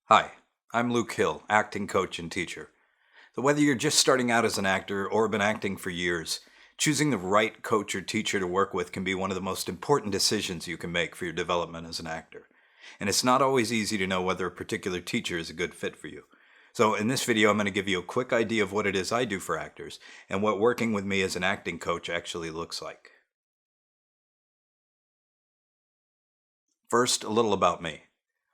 Hi, I'm Luke Hill, acting coach and teacher. So, whether you're just starting out as an actor or been acting for years, choosing the right coach or teacher to work with can be one of the most important decisions you can make for your development as an actor. And it's not always easy to know whether a particular teacher is a good fit for you. So, in this video, I'm going to give you a quick idea of what it is I do for actors and what working with me as an acting coach actually looks like. First, a little about me.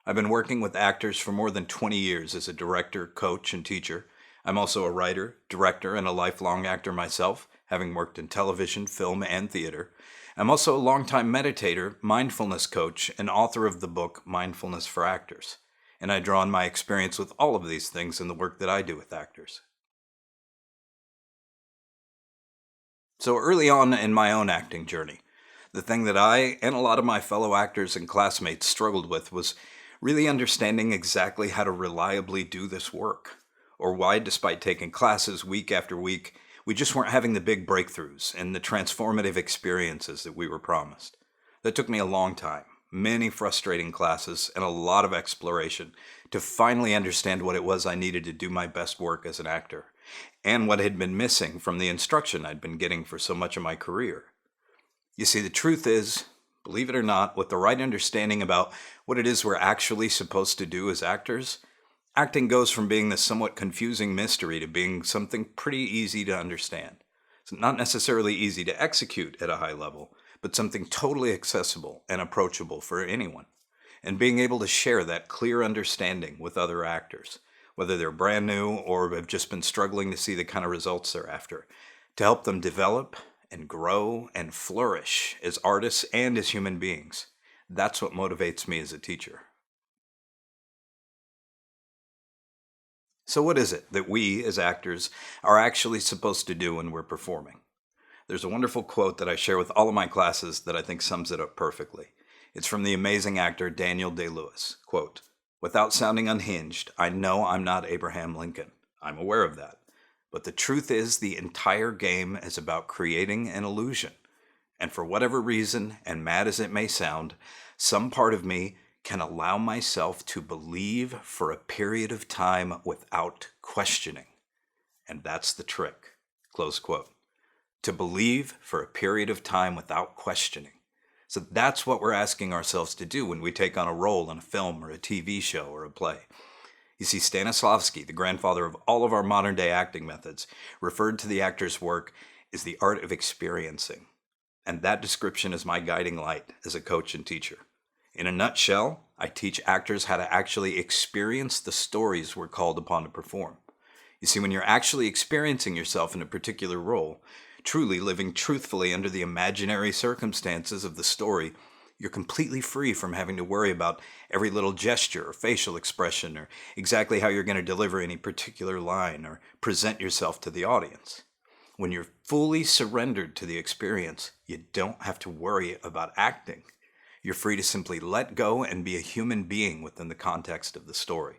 I've been working with actors for more than 20 years as a director, coach, and teacher. I'm also a writer, director, and a lifelong actor myself, having worked in television, film, and theater. I'm also a longtime meditator, mindfulness coach, and author of the book Mindfulness for Actors. And I draw on my experience with all of these things in the work that I do with actors. So early on in my own acting journey, the thing that I and a lot of my fellow actors and classmates struggled with was really understanding exactly how to reliably do this work, or why, despite taking classes week after week, we just weren't having the big breakthroughs and the transformative experiences that we were promised. That took me a long time, many frustrating classes, and a lot of exploration to finally understand what it was I needed to do my best work as an actor, and what had been missing from the instruction I'd been getting for so much of my career. You see, the truth is, believe it or not, with the right understanding about what it is we're actually supposed to do as actors, acting goes from being this somewhat confusing mystery to being something pretty easy to understand. It's not necessarily easy to execute at a high level, but something totally accessible and approachable for anyone. And being able to share that clear understanding with other actors, whether they're brand new or have just been struggling to see the kind of results they're after, to help them develop and grow and flourish as artists and as human beings. That's what motivates me as a teacher. So, what is it that we as actors are actually supposed to do when we're performing? There's a wonderful quote that I share with all of my classes that I think sums it up perfectly. It's from the amazing actor Daniel Day-Lewis. Quote, "Without sounding unhinged, I know I'm not Abraham Lincoln. I'm aware of that. But the truth is, the entire game is about creating an illusion. And for whatever reason, and mad as it may sound, some part of me can allow myself to believe for a period of time without questioning. And that's the trick." Close quote. To believe for a period of time without questioning. So that's what we're asking ourselves to do when we take on a role in a film or a TV show or a play. You see, Stanislavski, the grandfather of all of our modern day acting methods, referred to the actor's work as the art of experiencing. And that description is my guiding light as a coach and teacher. In a nutshell, I teach actors how to actually experience the stories we're called upon to perform. You see, when you're actually experiencing yourself in a particular role, truly living truthfully under the imaginary circumstances of the story, you're completely free from having to worry about every little gesture or facial expression or exactly how you're going to deliver any particular line or present yourself to the audience. When you're fully surrendered to the experience, you don't have to worry about acting. You're free to simply let go and be a human being within the context of the story.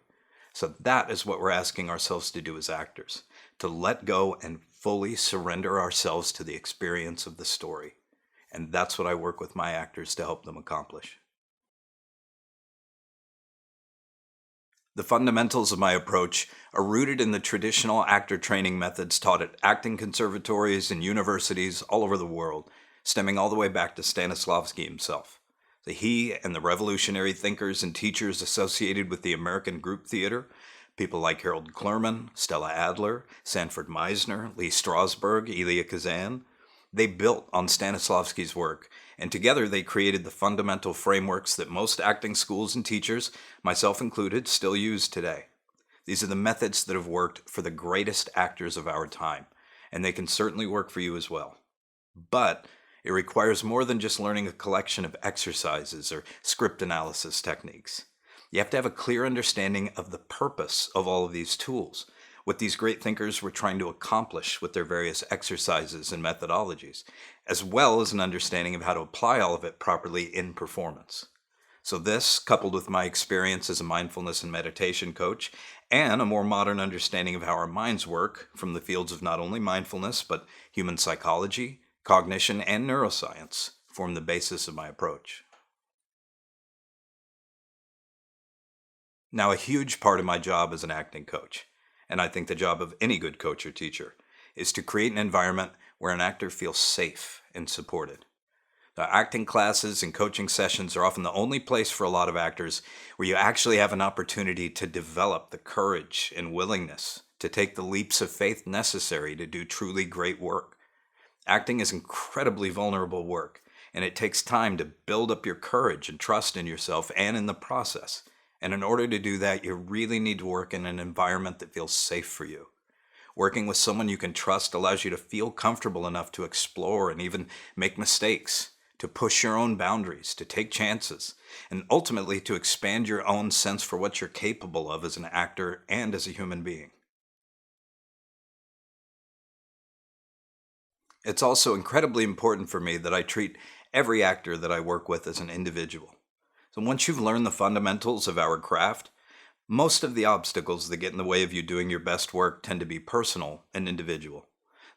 So that is what we're asking ourselves to do as actors, to let go and fully surrender ourselves to the experience of the story. And that's what I work with my actors to help them accomplish. The fundamentals of my approach are rooted in the traditional actor training methods taught at acting conservatories and universities all over the world, stemming all the way back to Stanislavski himself. So he and the revolutionary thinkers and teachers associated with the American group theater, people like Harold Clurman, Stella Adler, Sanford Meisner, Lee Strasberg, Elia Kazan, they built on Stanislavski's work, and together they created the fundamental frameworks that most acting schools and teachers, myself included, still use today. These are the methods that have worked for the greatest actors of our time, and they can certainly work for you as well. But it requires more than just learning a collection of exercises or script analysis techniques. You have to have a clear understanding of the purpose of all of these tools, what these great thinkers were trying to accomplish with their various exercises and methodologies, as well as an understanding of how to apply all of it properly in performance. So this, coupled with my experience as a mindfulness and meditation coach, and a more modern understanding of how our minds work from the fields of not only mindfulness, but human psychology, cognition, and neuroscience, form the basis of my approach. Now, a huge part of my job as an acting coach, and I think the job of any good coach or teacher, is to create an environment where an actor feels safe and supported. The acting classes and coaching sessions are often the only place for a lot of actors where you actually have an opportunity to develop the courage and willingness to take the leaps of faith necessary to do truly great work. Acting is incredibly vulnerable work, and it takes time to build up your courage and trust in yourself and in the process. And in order to do that, you really need to work in an environment that feels safe for you. Working with someone you can trust allows you to feel comfortable enough to explore and even make mistakes, to push your own boundaries, to take chances, and ultimately to expand your own sense for what you're capable of as an actor and as a human being. It's also incredibly important for me that I treat every actor that I work with as an individual. So once you've learned the fundamentals of our craft, most of the obstacles that get in the way of you doing your best work tend to be personal and individual.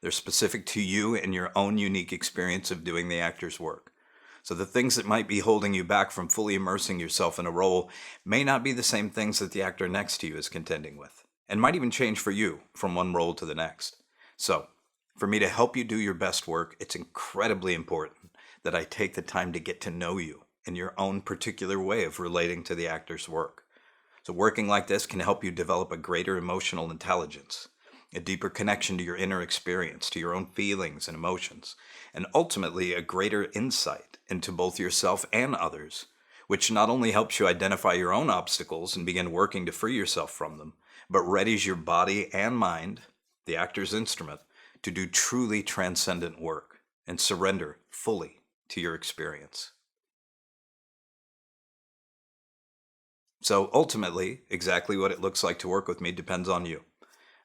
They're specific to you and your own unique experience of doing the actor's work. So the things that might be holding you back from fully immersing yourself in a role may not be the same things that the actor next to you is contending with, and might even change for you from one role to the next. So, for me to help you do your best work, it's incredibly important that I take the time to get to know you in your own particular way of relating to the actor's work. So working like this can help you develop a greater emotional intelligence, a deeper connection to your inner experience, to your own feelings and emotions, and ultimately a greater insight into both yourself and others, which not only helps you identify your own obstacles and begin working to free yourself from them, but readies your body and mind, the actor's instrument, to do truly transcendent work and surrender fully to your experience. So ultimately, exactly what it looks like to work with me depends on you.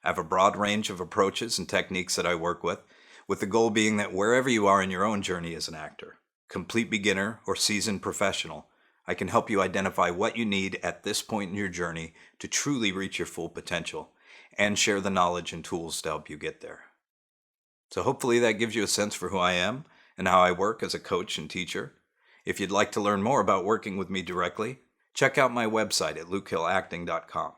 I have a broad range of approaches and techniques that I work with the goal being that wherever you are in your own journey as an actor, complete beginner or seasoned professional, I can help you identify what you need at this point in your journey to truly reach your full potential and share the knowledge and tools to help you get there. So hopefully that gives you a sense for who I am and how I work as a coach and teacher. If you'd like to learn more about working with me directly, check out my website at lukehillacting.com.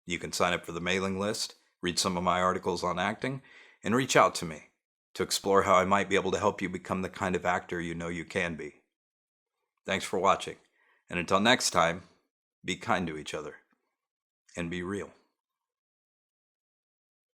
You can sign up for the mailing list, read some of my articles on acting, and reach out to me to explore how I might be able to help you become the kind of actor you know you can be. Thanks for watching, and until next time, be kind to each other and be real.